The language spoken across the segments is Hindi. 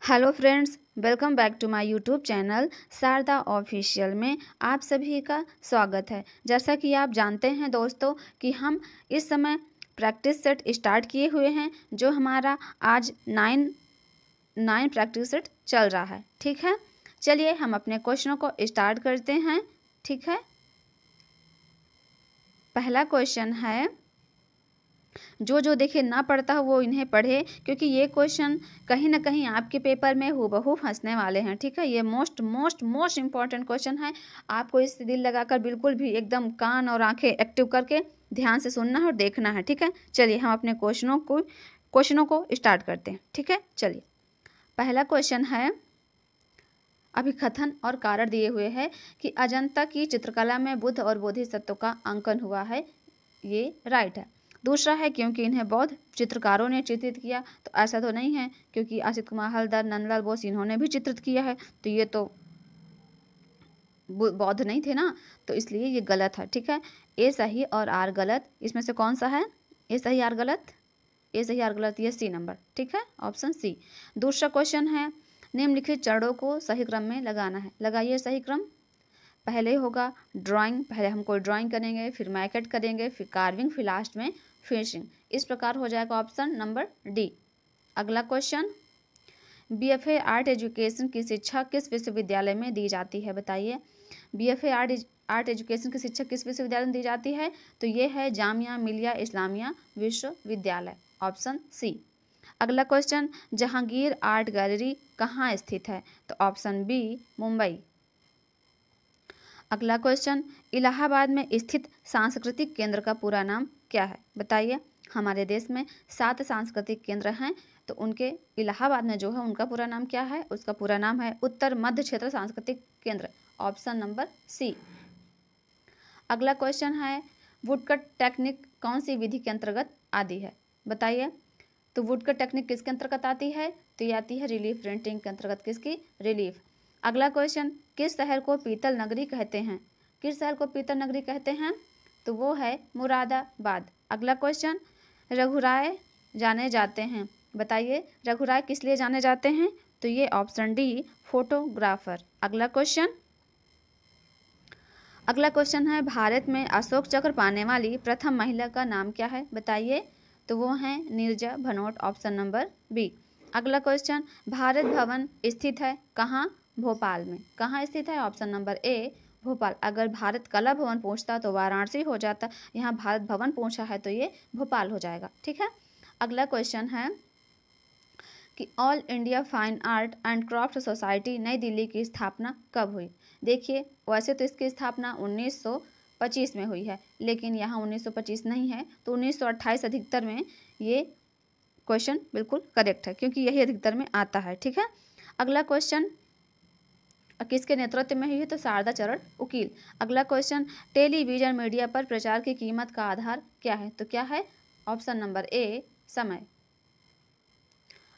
Hello friends, welcome back to my YouTube channel Sharda official में आप सभी का स्वागत है। जैसा कि आप जानते हैं दोस्तों कि हम इस समय प्रैक्टिस सेट स्टार्ट किए हुए हैं, जो हमारा आज नाइन प्रैक्टिस सेट चल रहा है। ठीक है, चलिए हम अपने क्वेश्चनों को स्टार्ट करते हैं। ठीक है, पहला क्वेश्चन है, जो देखिए ना पढ़ता हो वो इन्हें पढ़े, क्योंकि ये क्वेश्चन कहीं ना कहीं आपके पेपर में हूबहू फंसने वाले हैं। ठीक है, ये मोस्ट इम्पॉर्टेंट क्वेश्चन है। आपको इससे दिल लगाकर बिल्कुल भी एकदम कान और आंखें एक्टिव करके ध्यान से सुनना है और देखना है। ठीक है, चलिए हम अपने क्वेश्चनों को स्टार्ट करते हैं। ठीक है, चलिए पहला क्वेश्चन है, अभिकथन और कारण दिए हुए हैं कि अजंता की चित्रकला में बुद्ध और बोधिसत्व का अंकन हुआ है। ये राइट है। दूसरा है, क्योंकि इन्हें बौद्ध चित्रकारों ने चित्रित किया, तो ऐसा तो नहीं है, क्योंकि असित कुमार हल्दर, नंदलाल बोस इन्होंने भी चित्रित किया है, तो ये तो बौद्ध नहीं थे ना, तो इसलिए ये गलत है। ठीक है, ए सही और आर गलत। इसमें से कौन सा है? ए सही आर गलत? ए सही आर गलत, ये सी नंबर। ठीक है, ऑप्शन सी। दूसरा क्वेश्चन है, निम्नलिखित चरणों को सही क्रम में लगाना है। लगाइए सही क्रम। पहले होगा ड्राइंग, पहले हम कोई ड्राइंग करेंगे, फिर मैकेट करेंगे, फिर कार्विंग, फिर लास्ट में फिनिशिंग। इस प्रकार हो जाएगा ऑप्शन नंबर डी। अगला क्वेश्चन, बीएफए आर्ट एजुकेशन की शिक्षा किस विश्वविद्यालय में दी जाती है? बताइए, बीएफए आर्ट एजुकेशन की शिक्षा किस विश्वविद्यालय में दी जाती है? तो ये है जामिया मिलिया इस्लामिया विश्वविद्यालय, ऑप्शन सी। अगला क्वेश्चन, जहांगीर आर्ट गैलरी कहाँ स्थित है? तो ऑप्शन बी, मुंबई। अगला क्वेश्चन, इलाहाबाद में स्थित सांस्कृतिक केंद्र का पूरा नाम क्या है? बताइए, हमारे देश में 7 सांस्कृतिक केंद्र हैं, तो उनके इलाहाबाद में जो है उनका पूरा नाम क्या है? उसका पूरा नाम है उत्तर मध्य क्षेत्र सांस्कृतिक केंद्र, ऑप्शन नंबर सी। अगला क्वेश्चन है, वुडकट टेक्निक कौन सी विधि के अंतर्गत आती है? बताइए, तो वुडकट टेक्निक किसके अंतर्गत आती है? तो ये आती है रिलीफ प्रिंटिंग के अंतर्गत। किसकी? रिलीफ। अगला क्वेश्चन, किस शहर को पीतल नगरी कहते हैं? किस शहर को पीतल नगरी कहते हैं? तो वो है मुरादाबाद। अगला क्वेश्चन, रघुराय जाने जाते हैं। बताइए, रघुराय किस लिए जाने जाते हैं? तो ये ऑप्शन डी, फोटोग्राफर। अगला क्वेश्चन है, भारत में अशोक चक्र पाने वाली प्रथम महिला का नाम क्या है? बताइए, तो वो हैं Neerja Bhanot, option number B. अगला क्वेश्चन, भारत भवन स्थित है कहाँ? भोपाल में। कहाँ स्थित है? Option number A, Bhopal. अगर भारत कला भवन पूछता तो वाराणसी हो जाता, यहाँ भारत भवन पूछा है तो ये भोपाल हो जाएगा। ठीक है, अगला क्वेश्चन है कि all India fine art and craft society नई दिल्ली की स्थापना कब हुई? देखिए, वैसे तो इसकी स्थापना 1925 में हुई है, लेकिन यहाँ 1925 नहीं है, तो 1928 अधिकतर में ये क्वेश्चन बिल्कुल करेक्ट है, क्योंकि यही अधिकतर में आता है। ठीक है, अगला क्वेश्चन किसके नेतृत्व में हुई है? तो शारदा चरण उकील। अगला क्वेश्चन, टेलीविजन मीडिया पर प्रचार की कीमत का आधार क्या है? तो क्या है? ऑप्शन नंबर ए, समय।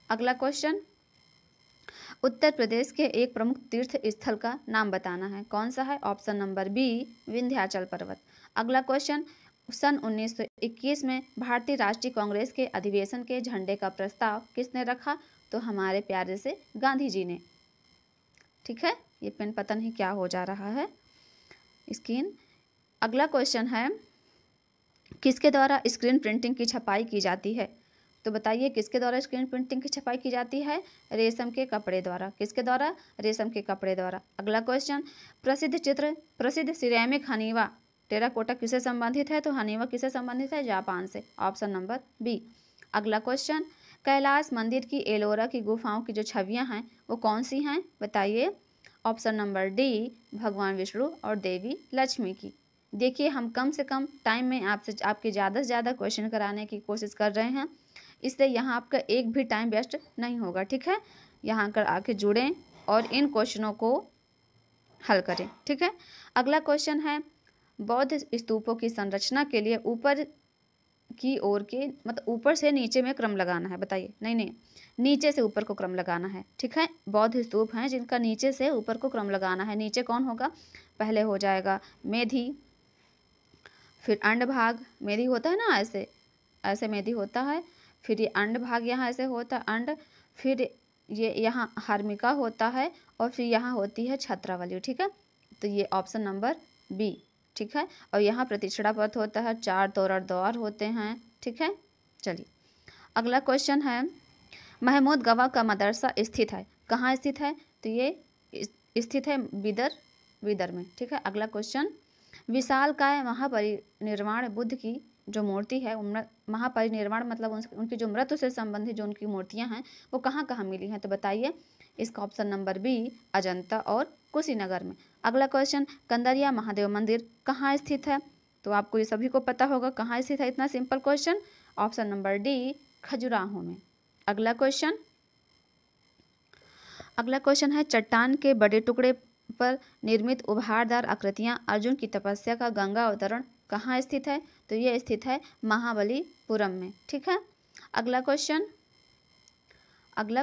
अगला क्वेश्चन, उत्तर प्रदेश के एक प्रमुख तीर्थ स्थल का नाम बताना है। कौन सा है? ऑप्शन नंबर बी, विंध्याचल पर्वत। अगला क्वेश्चन, सन 1921 में भारतीय राष्ट्रीय कांग्रेस के अधिवेशन के झंडे का प्रस्ताव किसने रखा? तो हमारे प्यारे से गांधी जी ने। ठीक है, ये पेन पता नहीं क्या हो जा रहा है स्क्रीन। अगला क्वेश्चन है, किसके द्वारा स्क्रीन प्रिंटिंग की छपाई की जाती है? तो बताइए, किसके द्वारा स्क्रीन प्रिंटिंग की छपाई की जाती है? रेशम के कपड़े द्वारा। किसके द्वारा? रेशम के कपड़े द्वारा। अगला क्वेश्चन, प्रसिद्ध सिरेमिक हनीवा टेराकोटा किससे संबंधित है? तो हनीवा किससे संबंधित है? जापान से, ऑप्शन नंबर बी। अगला क्वेश्चन, कैलाश मंदिर की एलोरा की गुफाओं की जो छवियां हैं वो कौन सी हैं? बताइए, ऑप्शन नंबर डी, भगवान विष्णु और देवी लक्ष्मी की। देखिए, हम कम से कम टाइम में आपके ज़्यादा से ज़्यादा क्वेश्चन कराने की कोशिश कर रहे हैं, इसलिए यहाँ आपका एक भी टाइम वेस्ट नहीं होगा। ठीक है, यहाँ कर आके जुड़ें और इन क्वेश्चनों को हल करें। ठीक है, अगला क्वेश्चन है, बौद्ध स्तूपों की संरचना के लिए ऊपर की ओर के मतलब ऊपर से नीचे में क्रम लगाना है। बताइए, नहीं, नीचे से ऊपर को क्रम लगाना है। ठीक है, बौद्ध स्तूप हैं जिनका नीचे से ऊपर को क्रम लगाना है। नीचे कौन होगा? पहले हो जाएगा मेधी, फिर अंड भाग, मेधी होता है ना, ऐसे ऐसे मेधी होता है, फिर ये अंड भाग यहाँ ऐसे होता है अंड, फिर ये यहाँ हार्मिका होता है और फिर यहाँ होती है छात्रावली, ठीक है। तो ये ऑप्शन नंबर बी, ठीक है। और यहाँ प्रतिष्ठा पथ होता है, 4 तोरण द्वार होते हैं, ठीक है। चलिए अगला क्वेश्चन है, महमूद गवा का मदरसा स्थित है, कहाँ स्थित है? तो ये स्थित है बीदर में, ठीक है। अगला क्वेश्चन, विशालकाय महापरिनिर्वाण बुद्ध की जो मूर्ति है, महापरिनिर्वाण मतलब उनकी जो मृत्यु से संबंधित जो उनकी मूर्तियां हैं वो कहाँ कहाँ मिली हैं? तो बताइए। इसका ऑप्शन नंबर बी, अजंता और कुशीनगर में। अगला क्वेश्चन, कंदरिया महादेव मंदिर कहाँ स्थित है? तो आपको ये सभी को पता होगा कहाँ स्थित है, इतना simple question. Option number D, Khajuraho में। अगला क्वेश्चन है, चट्टान के बड़े टुकड़े पर निर्मित उभारदार आकृतियां अर्जुन की तपस्या का गंगा अवतरण कहाँ स्थित है? तो ये स्थित है महाबलीपुरम में, ठीक है। अगला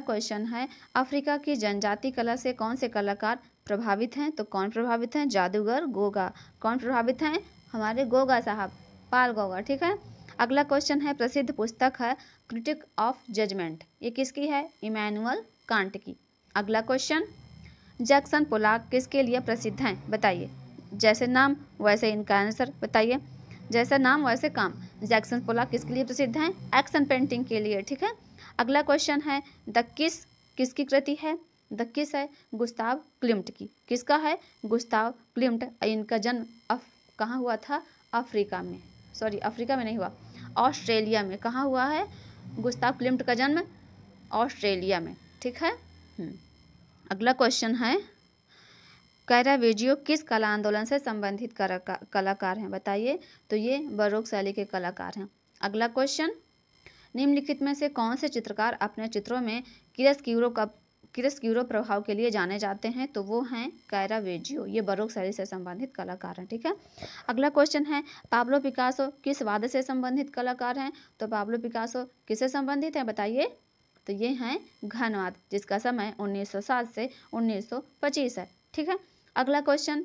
क्वेश्चन है, अफ्रीका की जनजाति कला से कौन से कलाकार प्रभावित हैं? तो कौन प्रभावित हैं? जादूगर गोगा। कौन प्रभावित हैं? हमारे गोगा साहब, पाल गोगा, ठीक है। अगला क्वेश्चन है, प्रसिद्ध पुस्तक है क्रिटिक ऑफ जजमेंट, ये किसकी है? इमैनुअल कांट की। अगला क्वेश्चन, जैक्सन पोलाक किसके लिए प्रसिद्ध हैं? बताइए। जैसे नाम वैसे इनका आंसर बताइए, जैसा नाम वैसे काम। जैक्सन पोलाक किसके लिए प्रसिद्ध हैं? एक्शन पेंटिंग के लिए, ठीक है। अगला क्वेश्चन है, द किस किसकी कृति है? द किस है गुस्ताव क्लिम्ट की। किसका है? गुस्ताव क्लिम्ट। इनका जन्म कहाँ हुआ था? अफ्रीका में, सॉरी अफ्रीका में नहीं हुआ, ऑस्ट्रेलिया में। कहाँ हुआ है गुस्ताव क्लिम्ट का जन्म? ऑस्ट्रेलिया में, ठीक है। अगला क्वेश्चन है, कैरावेजियो किस कला आंदोलन से संबंधित कलाकार हैं? बताइए। तो ये बरोक शैली के कलाकार हैं। अगला क्वेश्चन, निम्नलिखित में से कौन से चित्रकार अपने चित्रों में किरस्क्यूरो प्रभाव के लिए जाने जाते हैं? तो वो हैं कैरावेजियो, ये बरोक शैली से संबंधित कलाकार हैं, ठीक है। अगला क्वेश्चन है, पाब्लो पिकासो किस वाद्य से संबंधित कलाकार हैं? तो पाब्लो पिकासो किससे संबंधित हैं? बताइए। तो ये हैं घनवाद, जिसका समय 1907 से 1925 है, ठीक है। अगला क्वेश्चन,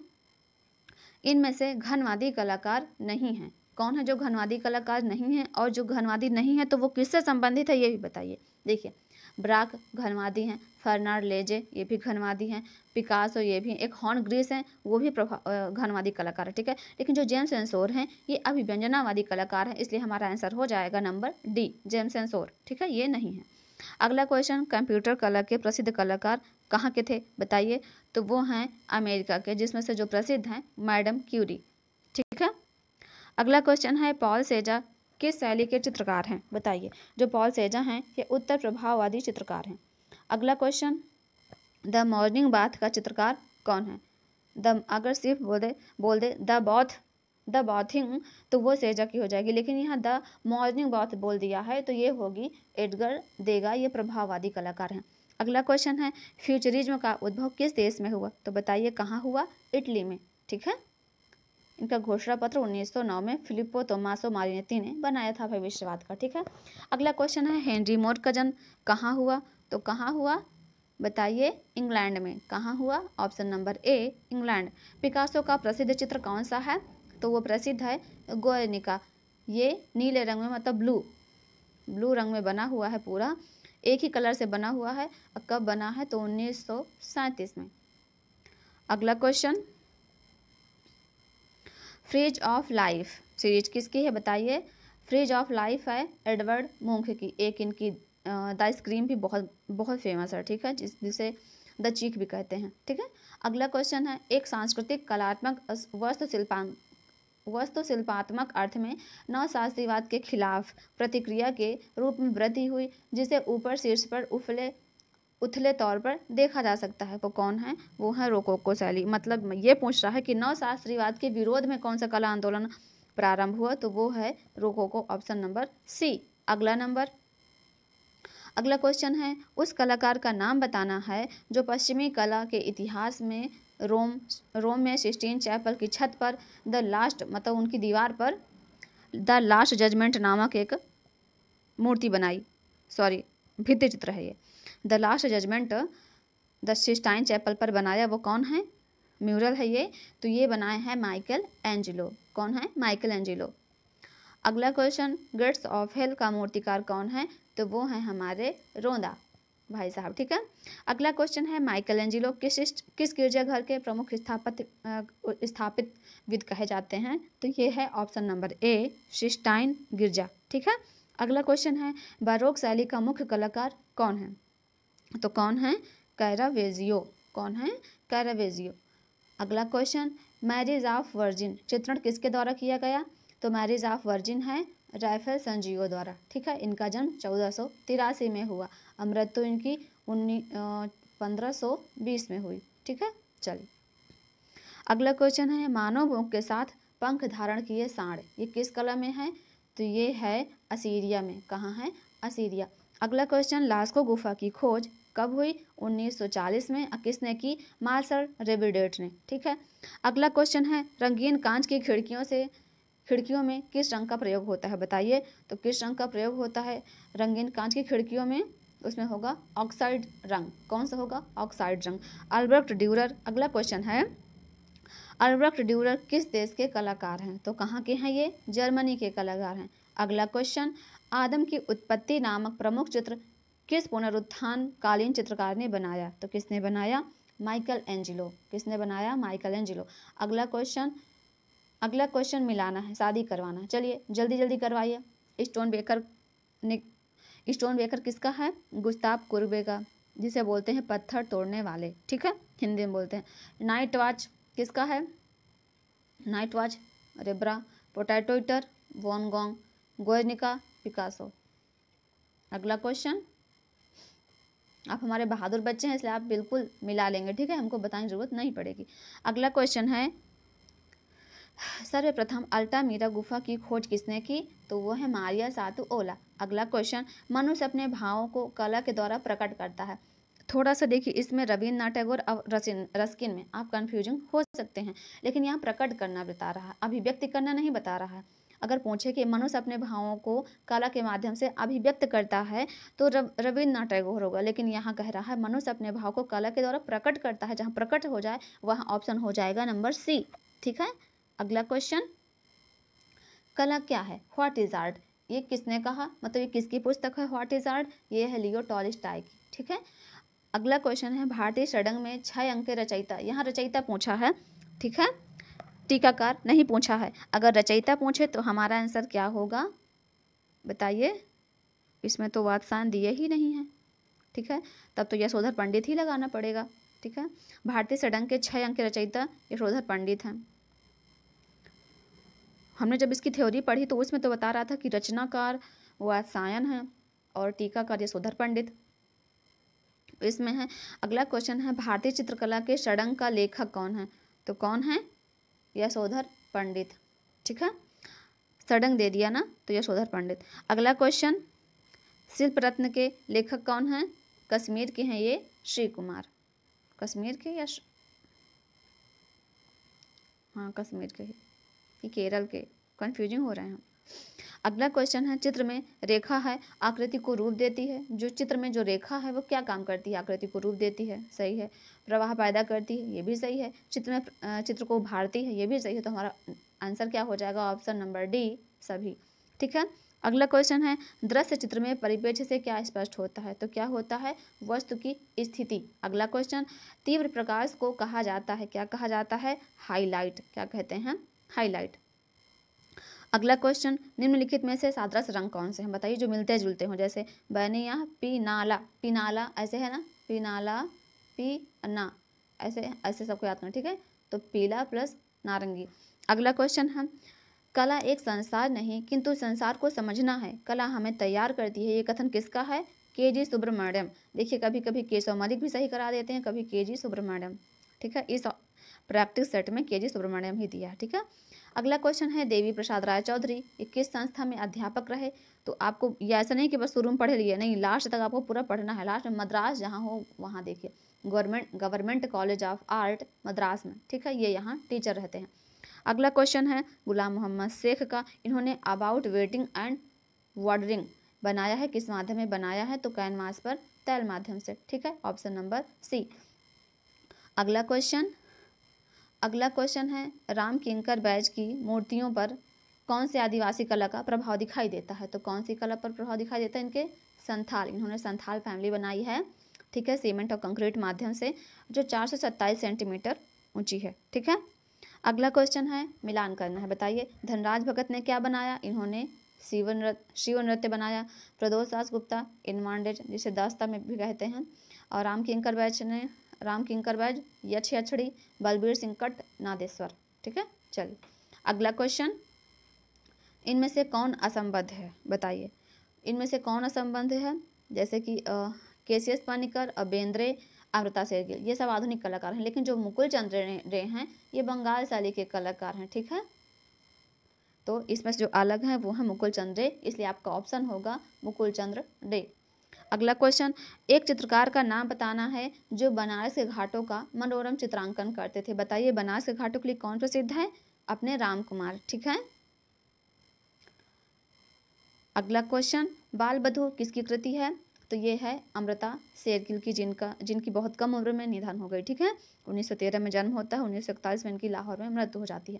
इनमें से घनवादी कलाकार नहीं हैं, कौन है जो घनवादी कलाकार नहीं है? और जो घनवादी नहीं है तो वो किससे संबंधित है ये भी बताइए। देखिए, ब्राक घनवादी हैं, फर्नांड लेजे ये भी घनवादी हैं, पिकासो ये भी, एक हॉर्न ग्रीस हैं वो भी घनवादी कलाकार है, ठीक है। लेकिन जो जेम्स सेंसोर हैं ये अभिव्यंजनावादी कलाकार हैं, इसलिए हमारा आंसर हो जाएगा नंबर डी, जेम्स सेंसोर, ठीक है, ये नहीं है। अगला क्वेश्चन, कंप्यूटर कला के प्रसिद्ध कलाकार कहाँ के थे? बताइए। तो वो हैं अमेरिका के, जिसमें से जो प्रसिद्ध हैं मैडम क्यूरी, ठीक है। अगला क्वेश्चन है, पॉल सेजा किस शैली के चित्रकार हैं? बताइए। जो पॉल सेजा हैं ये उत्तर प्रभाववादी चित्रकार हैं। अगला क्वेश्चन, द मॉर्निंग बाथ का चित्रकार कौन है? अगर सिर्फ बोल दे द बाथिंग तो वो सेजा की हो जाएगी, लेकिन यहाँ द मॉर्निंग बाथ बोल दिया है तो ये होगी एडगर देगा, ये प्रभाववादी कलाकार हैं। अगला क्वेश्चन है, फ्यूचरिज्म का उद्भव किस देश में हुआ? तो बताइए कहाँ हुआ? इटली में, ठीक है। इनका घोषणा पत्र 1909 में फिलिप्पो तोमासो मारिनेत्ती ने बनाया था भविष्यवाद का, ठीक है। अगला क्वेश्चन है, हेनरी मोर का जन्म कहाँ हुआ? तो कहाँ हुआ? बताइए। इंग्लैंड में। कहाँ हुआ? ऑप्शन नंबर ए, इंग्लैंड। पिकासो का प्रसिद्ध चित्र कौन सा है? तो वो प्रसिद्ध है गुएर्निका, ये नीले रंग में मतलब ब्लू रंग में बना हुआ है, पूरा एक ही कलर से बना हुआ है। कब बना है? तो 1937 में। अगला question, fridge of life series किसकी है? बताइए। फ्रिज ऑफ लाइफ है एडवर्ड मुंख की, एक इनकी द स्क्रीम भी बहुत बहुत फेमस है, ठीक है, जिसे द चीक भी कहते हैं, ठीक है। अगला क्वेश्चन है, एक सांस्कृतिक कलात्मक वास्तुशिल्पात्मक अर्थ में नवशास्त्रीवाद के खिलाफ प्रतिक्रिया के रूप में वृद्धि हुई, जिसे ऊपर शीर्ष पर उथले तौर पर देखा जा सकता है, वो कौन है? वो है रोकोको शैली। मतलब ये पूछ रहा है कि नवशास्त्रीवाद के विरोध में कौन सा कला आंदोलन प्रारंभ हुआ? तो वो है रोकोको, ऑप्शन नंबर सी। अगला क्वेश्चन है, उस कलाकार का नाम बताना है जो पश्चिमी कला के इतिहास में रोम में सिस्टीन चैपल की छत पर द लास्ट मतलब उनकी दीवार पर द लास्ट जजमेंट नामक एक मूर्ति बनाई, सॉरी भित्ति चित्र है ये। The last judgement the Sistine Chapel पर बनाया, वो कौन है? म्यूरल है ये, तो ये बनाए हैं माइकल एंजेलो। कौन है? Michael Angelo. अगला क्वेश्चन, गेट्स ऑफ हेल का मूर्तिकार कौन है? तो वो है हमारे रोदा, भाई साहब, ठीक है। अगला क्वेश्चन है माइकल एंजिलो किस गिरजाघर के प्रमुख स्थापितविद कहे जाते हैं? तो ये है ऑप्शन नंबर ए, सिस्टाइन गिरजा, ठीक है। अगला क्वेश्चन है बारोक शैली का मुख्य कलाकार कौन है? तो कौन है? कैरावेजियो। कौन है? कैरावेजियो। अगला क्वेश्चन मैरिज ऑफ वर्जिन चित्रण किसके द्वारा किया गया? तो मैरिज ऑफ वर्जिन है राफेल संजियो द्वारा, ठीक है। इनका जन्म 1483 में हुआ, मृत्यु इनकी 1520 में हुई, ठीक है। चलिए अगला क्वेश्चन है मानव मुख के साथ पंख धारण किए सांड, ये किस कला में है? तो ये है असीरिया में। कहाँ है? असीरिया। अगला क्वेश्चन लास्को गुफा की खोज कब हुई? 1940 में। किसने की? मार्शल रेबिडेट ने, ठीक है। अगला क्वेश्चन है रंगीन कांच की खिड़कियों में किस रंग का प्रयोग होता है? बताइए। तो किस रंग का प्रयोग होता है रंगीन कांच की खिड़कियों में? उसमें होगा ऑक्साइड रंग। कौन सा होगा? ऑक्साइड रंग। Albrecht Dürer. अगला क्वेश्चन है अल्ब्रेक्ट ड्यूरर किस देश के कलाकार हैं? तो कहाँ के हैं ये? जर्मनी के कलाकार हैं। अगला क्वेश्चन आदम की उत्पत्ति नामक प्रमुख चित्र किस पुनरुत्थान कालीन चित्रकार ने बनाया? तो किसने बनाया? Michael Angelo. किसने बनाया? Michael Angelo. अगला क्वेश्चन मिलाना है, शादी करवाना। चलिए जल्दी जल्दी करवाइए। स्टोन बेकर किसका है? गुस्ताव कुर्बे का, जिसे बोलते हैं पत्थर तोड़ने वाले, ठीक है, हिंदी में बोलते हैं। नाइट वॉच किसका है? Night watch Rembrandt. Potato eater Van गॉन्ग। Guernica Picasso. अगला क्वेश्चन, आप हमारे बहादुर बच्चे हैं इसलिए आप बिल्कुल मिला लेंगे, ठीक है, हमको बताने की जरूरत नहीं पड़ेगी। अगला क्वेश्चन है सर्वप्रथम अल्टामीरा गुफा की खोज किसने की? तो वो है मारिया सातुओला। अगला क्वेश्चन मनुष्य अपने भावों को कला के द्वारा प्रकट करता है। थोड़ा सा देखिए, इसमें रविन्द्रनाथ टैगोर और रस्किन में आप कंफ्यूजन हो सकते हैं, लेकिन यहाँ प्रकट करना बता रहा है, अभिव्यक्ति करना नहीं बता रहा है। अगर पूछे कि मनुष्य अपने भावों को कला के माध्यम से अभिव्यक्त करता है तो रविन्द्रनाथ टैगोर होगा, लेकिन यहाँ कह रहा है मनुष्य अपने भाव को कला के द्वारा प्रकट करता है। जहाँ प्रकट हो जाए वहाँ ऑप्शन हो जाएगा नंबर सी, ठीक है। अगला क्वेश्चन कला क्या है? व्हाट इज आर्ट, ये किसने कहा? मतलब ये किसकी पुस्तक है व्हाट इज आर्ट? ये है लियो टॉल्स्टॉय की, ठीक है। अगला क्वेश्चन है भारतीय षडंग में 6 अंक के रचयिता, यहाँ रचयिता पूछा है, ठीक है, टीकाकार नहीं पूछा है। अगर रचयिता पूछे तो हमारा आंसर क्या होगा बताइए? इसमें तो वात्स्यायन दिए ही नहीं है, ठीक है, तब तो यशोधर पंडित ही लगाना पड़ेगा, ठीक है। भारतीय षडंग के 6 अंक के रचयिता यशोधर पंडित हैं। हमने जब इसकी थ्योरी पढ़ी तो उसमें तो बता रहा था कि रचनाकार वात्स्यायन है और टीकाकार यशोधर पंडित इसमें है। अगला क्वेश्चन है भारतीय चित्रकला के षडंग का लेखक कौन है? तो कौन है? यशोधर पंडित, ठीक है, षडंग दे दिया ना, तो यशोधर पंडित। अगला क्वेश्चन शिल्प रत्न के लेखक कौन है? कश्मीर के हैं ये श्री कुमार। कश्मीर के या हाँ कश्मीर के ही, केरल के, कंफ्यूजिंग हो रहे हैं। अगला क्वेश्चन है चित्र में रेखा है आकृति को रूप देती है। जो चित्र में जो रेखा है वो क्या काम करती है? आकृति को रूप देती है, सही है। प्रवाह पैदा करती है, ये भी सही है। चित्र को उभारती है, ये भी सही है। तो हमारा आंसर क्या हो जाएगा? ऑप्शन नंबर डी सभी, ठीक है। अगला क्वेश्चन है दृश्य चित्र में परिप्रेक्ष्य से क्या स्पष्ट होता है? तो क्या होता है? वस्तु की स्थिति। अगला क्वेश्चन तीव्र प्रकाश को कहा जाता है, क्या कहा जाता है? हाईलाइट। क्या कहते हैं? हाईलाइट। अगला क्वेश्चन निम्नलिखित में से सादृश रंग कौन से हैं? बताइए जो मिलते जुलते हों, जैसे बैनिया पीनाला, पीनाला ऐसे है ना, पीनाला पीना, ऐसे ऐसे सबको याद करना, ठीक है। तो पीला प्लस नारंगी। अगला क्वेश्चन है कला एक संसार नहीं किंतु संसार को समझना है, कला हमें तैयार करती है, ये कथन किसका है? के.जी. सुब्रमण्यम। देखिए कभी कभी केशव मलिक भी सही करा देते हैं, कभी के.जी. सुब्रमण्यम, ठीक है। इस प्रैक्टिस सेट में के.जी. सुब्रमण्यम ही दिया है, ठीक है। अगला क्वेश्चन है देवी प्रसाद राय चौधरी ये किस संस्था में अध्यापक रहे? तो आपको ये ऐसा नहीं कि बस शुरू में पढ़े लिए, नहीं, लास्ट तक आपको पूरा पढ़ना है। लास्ट में मद्रास जहाँ हो वहाँ देखिए, government college of art Madras में, ठीक है, ये यहाँ टीचर रहते हैं। अगला क्वेश्चन है गुलाम मोहम्मद शेख का इन्होंने अबाउट वेटिंग एंड वार्डरिंग बनाया है, किस माध्यम में बनाया है? तो कैनवास पर तैल माध्यम से, ठीक है, ऑप्शन नंबर सी। अगला क्वेश्चन है राम किंकर बैज की मूर्तियों पर कौन से आदिवासी कला का प्रभाव दिखाई देता है? तो कौन सी कला पर प्रभाव दिखाई देता है इनके? संथाल, इन्होंने संथाल फैमिली बनाई है ठीक है, सीमेंट और कंक्रीट माध्यम से, जो 427 सेंटीमीटर ऊंची है। ठीक है, अगला क्वेश्चन है, मिलान करना है। बताइए धनराज भगत ने क्या बनाया? इन्होंने शिव नृत्य बनाया। प्रदोष दास गुप्ता इनमांडेज, जिसे दास्ता में भी कहते हैं, और राम किंकर बैज यक्ष यक्षड़ी, बलबीर सिंह कट नादेश्वर। ठीक है, चलिए अगला क्वेश्चन, इनमें से कौन असंबद्ध है? बताइए इनमें से कौन असंबद्ध है? जैसे कि केसीएस पानिकर, बेंद्रे, अमृता शेरगिल, ये सब आधुनिक कलाकार हैं, लेकिन जो मुकुल चंद्र रे हैं ये बंगाल शैली के कलाकार हैं। ठीक है, तो इसमें से जो अलग हैं वो है मुकुल चंद्र रे, इसलिए आपका ऑप्शन होगा मुकुल चंद्र रे। अगला क्वेश्चन, एक चित्रकार का नाम बताना है जो बनारस के घाटों का मनोरम चित्रांकन करते थे। बताइए बनारस के घाटों के लिए कौन प्रसिद्ध है? अपने राम कुमार। ठीक है, अगला क्वेश्चन, बाल बधू किसकी कृति है? तो ये है अमृता शेरगिल की, जिनकी बहुत कम उम्र में निधन हो गई। ठीक है, 1913 में जन्म होता है, 1941 में इनकी लाहौर में मृत्यु हो जाती है।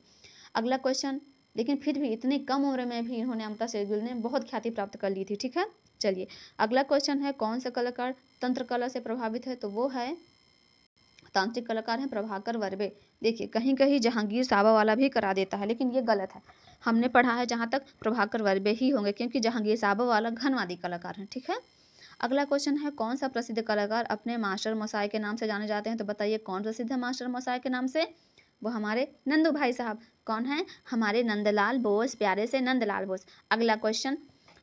अगला क्वेश्चन, लेकिन फिर भी इतनी कम उम्र में भी इन्होंने, अमृता शेरगिल ने बहुत ख्याति प्राप्त कर ली थी। ठीक है, चलिए अगला क्वेश्चन है, कौन सा कलाकार तंत्र कला से प्रभावित है? तो वो है तांत्रिक कलाकार हैं प्रभाकर वर्बे। देखिए कहीं कहीं जहांगीर साबा वाला भी करा देता है, लेकिन ये गलत है। हमने पढ़ा है जहाँ तक प्रभाकर वर्बे ही होंगे, क्योंकि जहांगीर साबा वाला घनवादी कलाकार हैं। ठीक है, अगला क्वेश्चन है, कौन सा प्रसिद्ध कलाकार अपने मास्टर मसाई के नाम से जाने जाते हैं? तो बताइए कौन प्रसिद्ध है मास्टर मसाई के नाम से? वो हमारे नंदू भाई साहब। कौन है? हमारे नंदलाल बोस, प्यारे से नंदलाल बोस। अगला क्वेश्चन,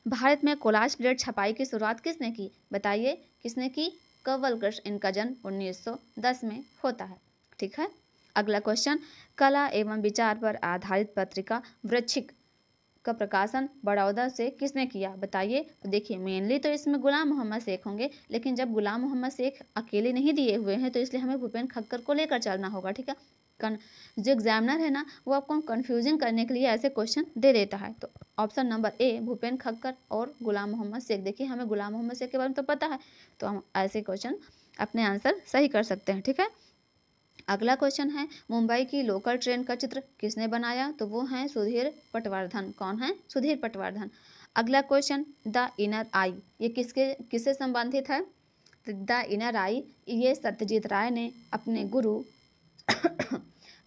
भारत में कोलाज प्लेट छपाई की शुरुआत किसने की? बताइए किसने की? कंवल कृष्ण। इनका जन्म 1910 में होता है। ठीक है, अगला क्वेश्चन, कला एवं विचार पर आधारित पत्रिका वृश्चिक का प्रकाशन बड़ौदा से किसने किया? बताइए। तो देखिए मेनली तो इसमें गुलाम मोहम्मद शेख होंगे, लेकिन जब गुलाम मोहम्मद शेख अकेले नहीं दिए हुए हैं तो इसलिए हमें भूपेन खक्कर को लेकर चलना होगा। ठीक है, जो एग्जामिनर है ना वो आपको कंफ्यूजिंग करने के लिए ऐसे क्वेश्चन दे देता है। तो ऑप्शन नंबर ए भूपेन खक्कर और गुलाम मोहम्मद शेख। देखिए हमें गुलाम मोहम्मद शेख के बारे में तो पता है, तो हम ऐसे क्वेश्चन अपने आंसर सही कर सकते हैं। ठीक है, अगला क्वेश्चन है, मुंबई की लोकल ट्रेन का चित्र किसने बनाया? तो वो हैं सुधीर पटवर्धन। कौन है? सुधीर पटवर्धन। अगला क्वेश्चन, द इनर आई, ये किससे संबंधित है? द इनर आई ये सत्यजीत राय ने अपने गुरु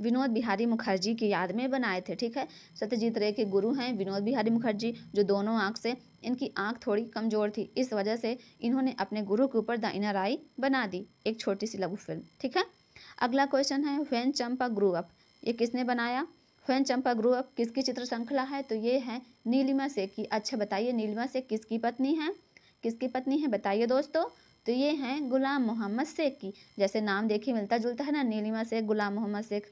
विनोद बिहारी मुखर्जी की याद में बनाए थे। ठीक है, सत्यजीत रे के गुरु हैं विनोद बिहारी मुखर्जी, जो दोनों आँख से, इनकी आँख थोड़ी कमजोर थी, इस वजह से इन्होंने अपने गुरु के ऊपर द इनर आई बना दी, एक छोटी सी लघु फिल्म। ठीक है, अगला क्वेश्चन है, व्हेन चंपा ग्रू अप, ये किसने बनाया? व्हेन चंपा ग्रू अप किसकी चित्र श्रृंखला है? तो ये है नीलिमा शेख की। अच्छा बताइए नीलिमा शेख किसकी पत्नी है? किसकी पत्नी है बताइए दोस्तों? तो ये हैं गुलाम मोहम्मद शेख की। जैसे नाम देखिए मिलता जुलता है ना, नीलिमा शेख, गुलाम मोहम्मद शेख।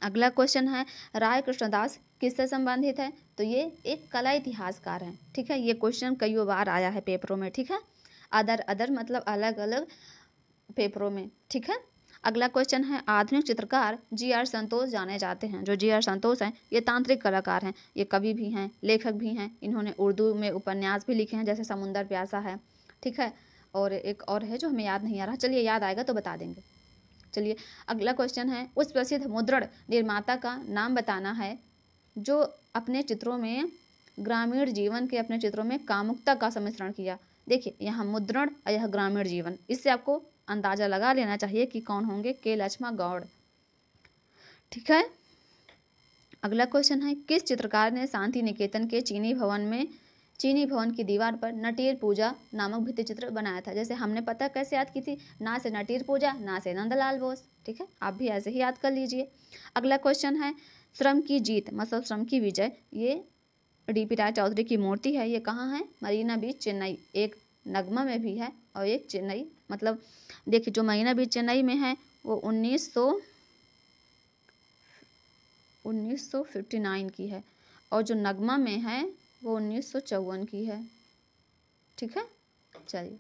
अगला क्वेश्चन है, राय कृष्णदास किससे संबंधित है? तो ये एक कला इतिहासकार हैं। ठीक है, ये क्वेश्चन कई बार आया है पेपरों में। ठीक है, अदर मतलब अलग अलग पेपरों में। ठीक है, अगला क्वेश्चन है, आधुनिक चित्रकार जी.आर. संतोष जाने जाते हैं। जो जी.आर. संतोष हैं ये तांत्रिक कलाकार हैं, ये कवि भी हैं, लेखक भी हैं। इन्होंने उर्दू में उपन्यास भी लिखे हैं, जैसे समुंदर प्यासा है। ठीक है, और एक और है जो हमें याद नहीं आ रहा, चलिए याद आएगा तो बता देंगे। चलिए अगला क्वेश्चन है, उस प्रसिद्ध मुद्रण निर्माता का नाम बताना है जो अपने चित्रों में ग्रामीण जीवन के, अपने चित्रों में कामुकता का सम्मिश्रण किया। देखिए यहाँ मुद्रण और यह ग्रामीण जीवन, इससे आपको अंदाजा लगा लेना चाहिए कि कौन होंगे, के लक्ष्मण गौड़। ठीक है, अगला क्वेश्चन है, किस चित्रकार ने शांति निकेतन के चीनी भवन की दीवार पर नटीर पूजा नामक भित्ति चित्र बनाया था? जैसे हमने पता कैसे याद की थी, ना से नटीर पूजा, ना से नंदलाल बोस। ठीक है, आप भी ऐसे ही याद कर लीजिए। अगला क्वेश्चन है, श्रम की जीत मतलब श्रम की विजय, ये डी.पी. राय चौधरी की मूर्ति है, ये कहाँ है? मरीना बीच चेन्नई। एक नगमा में भी है और एक चेन्नई, मतलब देखिए जो मरीना बीच चेन्नई में है वो 1959 की है, और जो नगमा में है वो 1954 की है। ठीक है, चलिए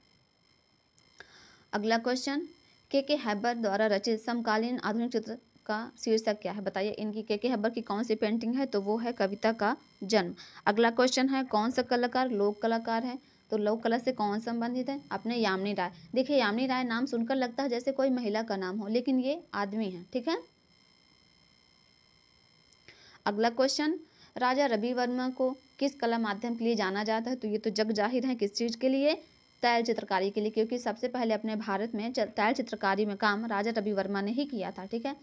अगला क्वेश्चन, के हैबर द्वारा रचित समकालीन आधुनिक चित्र का शीर्षक क्या है? बताइए इनकी के हैबर की कौन सी पेंटिंग है? तो वो है कविता का जन्म। अगला क्वेश्चन है, कौन सा कलाकार लोक कलाकार है? तो लोक कला से कौन संबंधित है? अपने यामिनी राय। देखिए यामिनी राय नाम सुनकर लगता है जैसे कोई महिला का नाम हो, लेकिन ये आदमी है। ठीक है, अगला क्वेश्चन, राजा रवि वर्मा को किस कला माध्यम के लिए जाना जाता है? तो ये तो जग जाहिर है किस चीज़ के लिए, तैल चित्रकारी के लिए, क्योंकि सबसे पहले अपने भारत में तैल चित्रकारी में काम राजा रवि वर्मा ने ही किया था। ठीक है,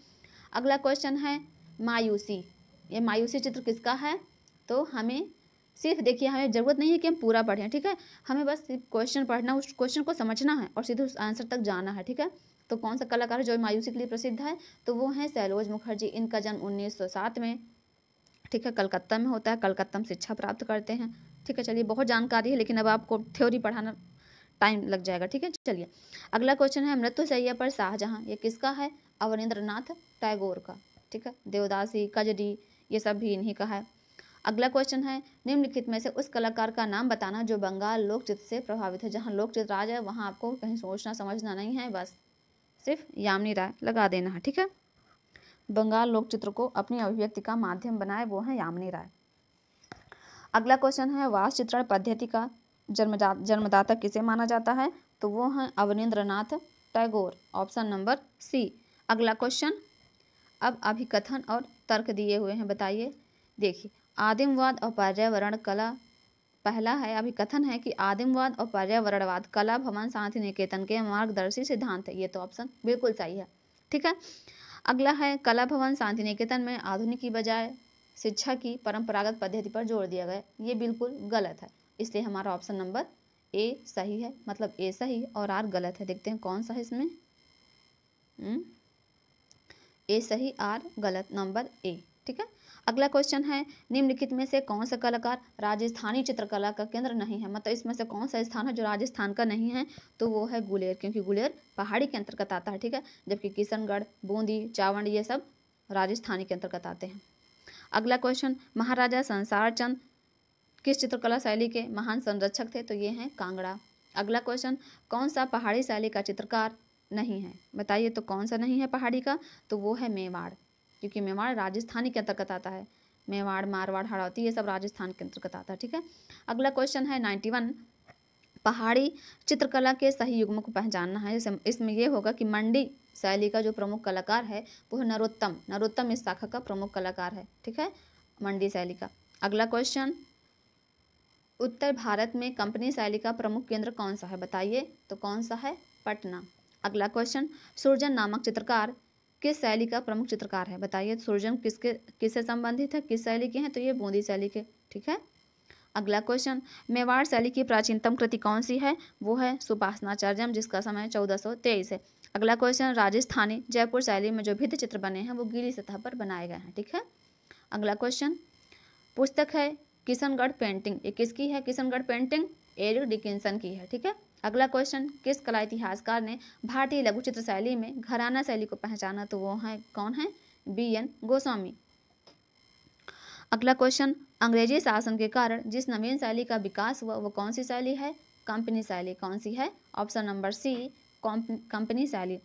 अगला क्वेश्चन है मायूसी। ये मायूसी चित्र किसका है? तो हमें सिर्फ देखिए, हमें ज़रूरत नहीं है कि हम पूरा पढ़ें। ठीक है, हमें बस सिर्फ क्वेश्चन पढ़ना, उस क्वेश्चन को समझना है और सीधे उस आंसर तक जाना है। ठीक है, तो कौन सा कलाकार है जो मायूसी के लिए प्रसिद्ध है? तो वो है सैलोज मुखर्जी। इनका जन्म 1907 में, ठीक है, कलकत्ता में होता है। कलकत्ता में शिक्षा प्राप्त करते हैं। ठीक है, चलिए, बहुत जानकारी है लेकिन अब आपको थ्योरी पढ़ाना टाइम लग जाएगा। ठीक है, चलिए, अगला क्वेश्चन है मृत्युशैया पर शाहजहां। ये किसका है? अवनींद्रनाथ टैगोर का। ठीक है, देवदासी, कजरी, ये सब भी इन्हीं का है। अगला क्वेश्चन है निम्नलिखित में से उस कलाकार का नाम बताना जो बंगाल लोक चित्र से प्रभावित है। जहाँ लोक चित्र आ जाए वहाँ आपको कहीं सोचना समझना नहीं है, बस सिर्फ यामिनी राय लगा देना है। ठीक है, बंगाल लोक चित्र को अपनी अभिव्यक्ति का माध्यम बनाए वो है यामिनी राय। अगला क्वेश्चन है वास्तु चित्रण पद्धति का जन्मदाता किसे माना जाता है? तो वो है Abanindranath Tagore, option number C. अगला क्वेश्चन, अब अभिकथन और तर्क दिए हुए हैं, बताइए। देखिए, आदिमवाद और पर्यावरण कला, पहला है अभिकथन है कि आदिमवाद और पर्यावरणवाद कला भवन शांति निकेतन के मार्गदर्शी सिद्धांत है। ये तो ऑप्शन बिल्कुल सही है। ठीक है, अगला है कला भवन शांति निकेतन में आधुनिक की बजाय शिक्षा की परंपरागत पद्धति पर जोर दिया गया। ये बिल्कुल गलत है, इसलिए हमारा ऑप्शन नंबर ए सही है। मतलब ए सही और आर गलत है। देखते हैं कौन सा है इसमें। ए सही, आर गलत, नंबर ए। ठीक है, अगला क्वेश्चन है निम्नलिखित में से कौन सा कलाकार राजस्थानी चित्रकला का केंद्र नहीं है? मतलब इसमें से कौन सा स्थान है जो राजस्थान का नहीं है? तो वो है गुलेर, क्योंकि गुलेर पहाड़ी के अंतर्गत आता है। ठीक है, जबकि किशनगढ़, बूंदी, चावंड ये सब राजस्थानी के अंतर्गत आते हैं। अगला क्वेश्चन, महाराजा संसार चंद किस चित्रकला शैली के महान संरक्षक थे? तो ये हैं कांगड़ा। अगला क्वेश्चन, कौन सा पहाड़ी शैली का चित्रकार नहीं है? बताइए, तो कौन सा नहीं है पहाड़ी का? तो वो है मेवाड़, क्योंकि मेवाड़ राजस्थानी के अंतर्गत आता है। मेवाड़, मारवाड़, हाड़ौती ये सब राजस्थान के अंतर्गत आता है। ठीक है, अगला क्वेश्चन है 91, पहाड़ी चित्रकला के सही युग्म को पहचानना है। इसमें यह होगा कि मंडी शैली का जो प्रमुख कलाकार है वो है नरोत्तम। नरोत्तम इस शाखा का प्रमुख कलाकार है। ठीक है, मंडी शैली का। अगला क्वेश्चन, उत्तर भारत में कंपनी शैली का प्रमुख केंद्र कौन सा है? बताइए, तो कौन सा है? पटना। अगला क्वेश्चन, सुरजन नामक चित्रकार किस शैली का प्रमुख चित्रकार है? बताइए, सुरजन किससे संबंधित है, किस शैली के हैं? तो ये बूंदी शैली के। ठीक है, अगला क्वेश्चन, मेवाड़ शैली की प्राचीनतम कृति कौन सी है? वो है सुपासनाचार्यम, जिसका समय 1423 है। अगला क्वेश्चन, राजस्थानी जयपुर शैली में जो भित्ति चित्र बने हैं वो गीली सतह पर बनाए गए हैं। ठीक है, अगला क्वेश्चन, पुस्तक है किशनगढ़ पेंटिंग। ये किसकी है किशनगढ़ पेंटिंग? एरिक डिकिंसन की है। ठीक है, अगला क्वेश्चन, किस कला इतिहासकार ने भारतीय लघु चित्र शैली में घराना शैली को पहचाना? तो वो है कौन है? BN गोस्वामी। अगला क्वेश्चन, अंग्रेजी शासन के कारण जिस नवीन शैली का विकास हुआ वो कौन सी शैली है? कंपनी शैली। कौन सी है? ऑप्शन नंबर सी, कंपनी शैली।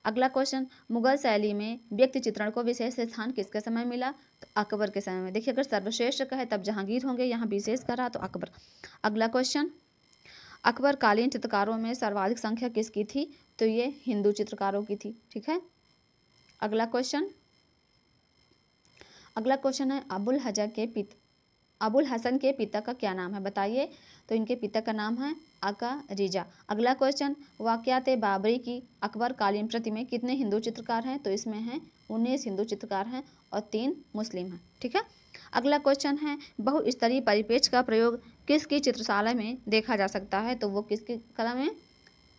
अगला क्वेश्चन, मुगल शैली में व्यक्ति चित्रण को विशेष स्थान किसके समय मिला? तो अकबर के समय में। देखिए, अगर सर्वश्रेष्ठ कहे तब जहांगीर होंगे, यहाँ विशेष करा तो अकबर। अगला क्वेश्चन, अकबर कालीन चित्रकारों में सर्वाधिक संख्या किसकी थी? तो ये हिंदू चित्रकारों की थी। ठीक है, अगला क्वेश्चन है अबुल हसन के पिता का क्या नाम है? बताइए, तो इनके पिता का नाम है आका रिजा। अगला क्वेश्चन, वाक़यात-ए बाबरी की अकबर कालीन प्रति में कितने हिंदू चित्रकार हैं? तो इसमें हैं 19 हिंदू चित्रकार हैं और 3 मुस्लिम हैं। ठीक है, अगला क्वेश्चन है बहुस्तरीय परिपेक्ष का प्रयोग किसकी चित्रशाला में देखा जा सकता है? तो वो किसकी कला में?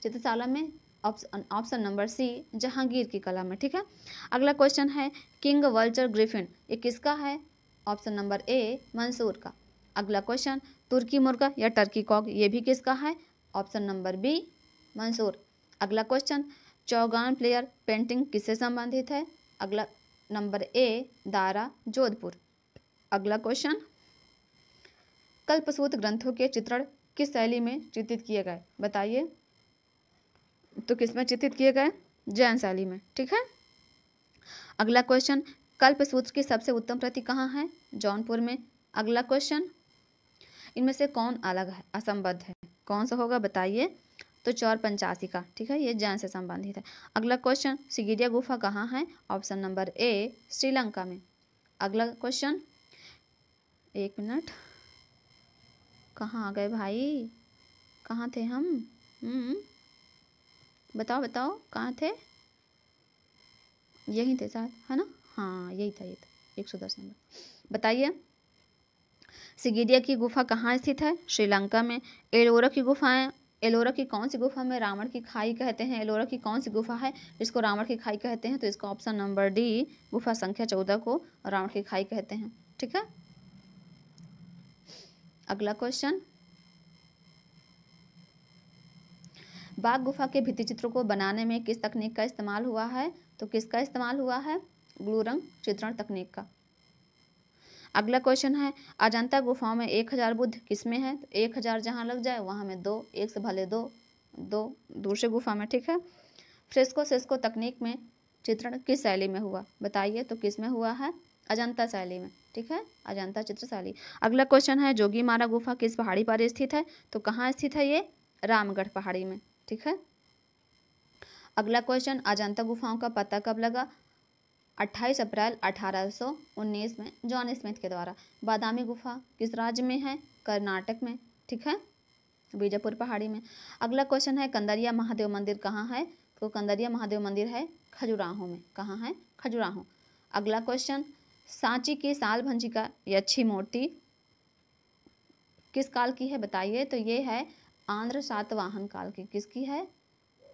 चित्रशाला में। ऑप्शन नंबर सी, जहांगीर की कला में। ठीक है, अगला क्वेश्चन है किंग वल्चर ग्रिफिन, ये किसका है? ऑप्शन नंबर ए, मंसूर का। अगला क्वेश्चन, तुर्की मुर्गा या टर्की कॉक, ये भी किसका है? Option number B, Mansur. अगला क्वेश्चन, चौगान प्लेयर पेंटिंग किससे संबंधित है? अगला नंबर ए, दारा, जोधपुर। अगला क्वेश्चन, कल्पसूत्र ग्रंथों के चित्रण किस शैली में चित्रित किए गए? बताइए, तो किस में चित्रित किए गए? जैन शैली में। ठीक है, अगला क्वेश्चन, कल्पसूत्र की सबसे उत्तम प्रति कहाँ है? जौनपुर में। अगला क्वेश्चन, इनमें से कौन अलग है, असंबद्ध है? कौन सा होगा? बताइए, तो चौर पंचासी का। ठीक है, ये जैन से संबंधित है। अगला क्वेश्चन, सिगिरिया गुफा कहाँ है? ऑप्शन नंबर ए, श्रीलंका में। अगला क्वेश्चन, एक मिनट, कहाँ आ गए भाई, कहाँ थे हम? बताओ बताओ, कहाँ थे? यही थे साथ, है ना? हाँ यही था, ये था 110 नंबर। बताइए, सिगिडिया की गुफा कहाँ स्थित है? श्रीलंका में। एलोरा की गुफाएं, एलोरा की कौन सी गुफा में रावण की खाई कहते हैं? एलोरा की कौन सी गुफा है जिसको रावण की खाई कहते हैं? तो इसका ऑप्शन नंबर डी, गुफा संख्या 14 को रावण की खाई कहते हैं। ठीक है, अगला क्वेश्चन, बाघ गुफा के भित्ति चित्रों को बनाने में किस तकनीक का इस्तेमाल हुआ है? तो किसका इस्तेमाल हुआ है? ग्लू रंग चित्रण तकनीक का। अगला क्वेश्चन है, अजंता गुफाओं में 1000 बुद्ध किसमें है? तो 1000 जहाँ लग जाए वहाँ में 2, एक से भले 2, दूसरे गुफा में। ठीक है, फ्रेस्को सेस्को तकनीक में चित्रण किस शैली में हुआ? बताइए, तो किस में हुआ है? अजंता शैली में। ठीक है, अजंता चित्र शैली। अगला क्वेश्चन है, जोगीमारा गुफा किस पहाड़ी पर स्थित है? तो कहाँ स्थित है ये? रामगढ़ पहाड़ी में। ठीक है, अगला क्वेश्चन, अजंता गुफाओं का पता कब लगा? 28 अप्रैल 1819 में जॉन स्मिथ के द्वारा। बादामी गुफा किस राज्य में है? कर्नाटक में। ठीक है, बीजापुर पहाड़ी में। अगला क्वेश्चन है, कंदरिया महादेव मंदिर कहाँ है? तो कंदरिया महादेव मंदिर है खजुराहो में। कहाँ है? खजुराहो। अगला क्वेश्चन, सांची की साल भंजिका यक्षी मूर्ति किस काल की है? बताइए, तो ये है आंध्र सातवाहन काल की। किसकी है?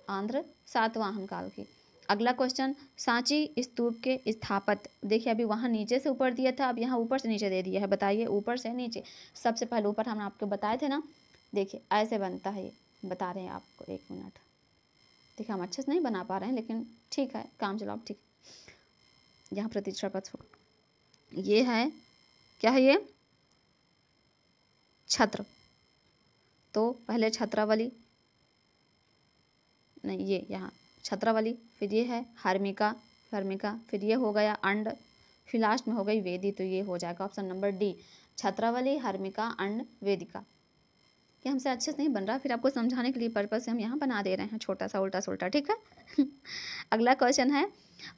आंध्र सातवाहन काल की। अगला क्वेश्चन, सांची स्तूप के स्थापत्य, देखिए अभी वहाँ नीचे से ऊपर दिया था, अब यहाँ ऊपर से नीचे दे दिया है। बताइए, ऊपर से नीचे। सबसे पहले ऊपर हमने आपको बताए थे ना, देखिए ऐसे बनता है, ये बता रहे हैं आपको, 1 मिनट। देखिए हम अच्छे से नहीं बना पा रहे हैं, लेकिन ठीक है, काम चलाओ। ठीक, यहाँ प्रतीक्षा पथ, ये है, क्या है ये? छत्र। तो पहले छत्रावली, नहीं ये यहाँ छत्रावली, फिर ये है हर्मिका, फिर ये हो गया अंड, फिर लास्ट में हो गई वेदी। तो ये हो जाएगा ऑप्शन नंबर डी, छत्रावली, हर्मिका, अंड, वेदिका। ये हमसे अच्छे से नहीं बन रहा, फिर आपको समझाने के लिए पर्पज से हम यहाँ बना दे रहे हैं, छोटा सा उल्टा सुल्टा। ठीक है अगला क्वेश्चन है,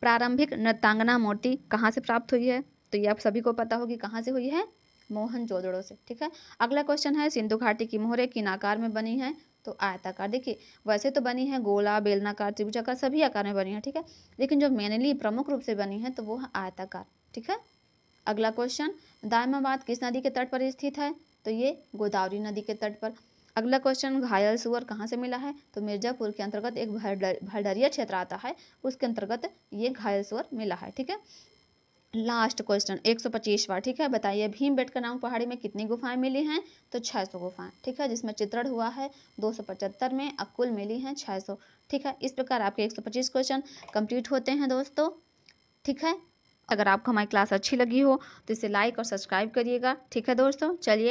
प्रारंभिक नृत्यांगना मूर्ति कहाँ से प्राप्त हुई है? तो ये आप सभी को पता होगी कहाँ से हुई है? मोहनजोदड़ो से। ठीक है, अगला क्वेश्चन है, सिंधु घाटी की मोहरें किन आकार में बनी है? तो आयताकार। देखिए वैसे तो बनी है गोला, बेलनाकार, त्रिभुजाकार, सभी आकार में बनी है। ठीक है, लेकिन जो मेनली प्रमुख रूप से बनी है तो वो है आयताकार। ठीक है, अगला क्वेश्चन, दायमाबाद किस नदी के तट पर स्थित है? तो ये गोदावरी नदी के तट पर। अगला क्वेश्चन, घायल सुअर कहाँ से मिला है? तो मिर्जापुर के अंतर्गत एक भरडरिया क्षेत्र आता है, उसके अंतर्गत ये घायल सुअर मिला है। ठीक है, लास्ट क्वेश्चन 125वां। ठीक है, बताइए भीमबेटका नामक पहाड़ी में कितनी गुफाएं मिली हैं? तो 600 गुफाएं। ठीक है, जिसमें चित्रण हुआ है 275 में, अब कुल मिली हैं 600। ठीक है, इस प्रकार आपके 125 क्वेश्चन कंप्लीट होते हैं दोस्तों। ठीक है, अगर आपको हमारी क्लास अच्छी लगी हो तो इसे लाइक और सब्सक्राइब करिएगा। ठीक है दोस्तों, चलिए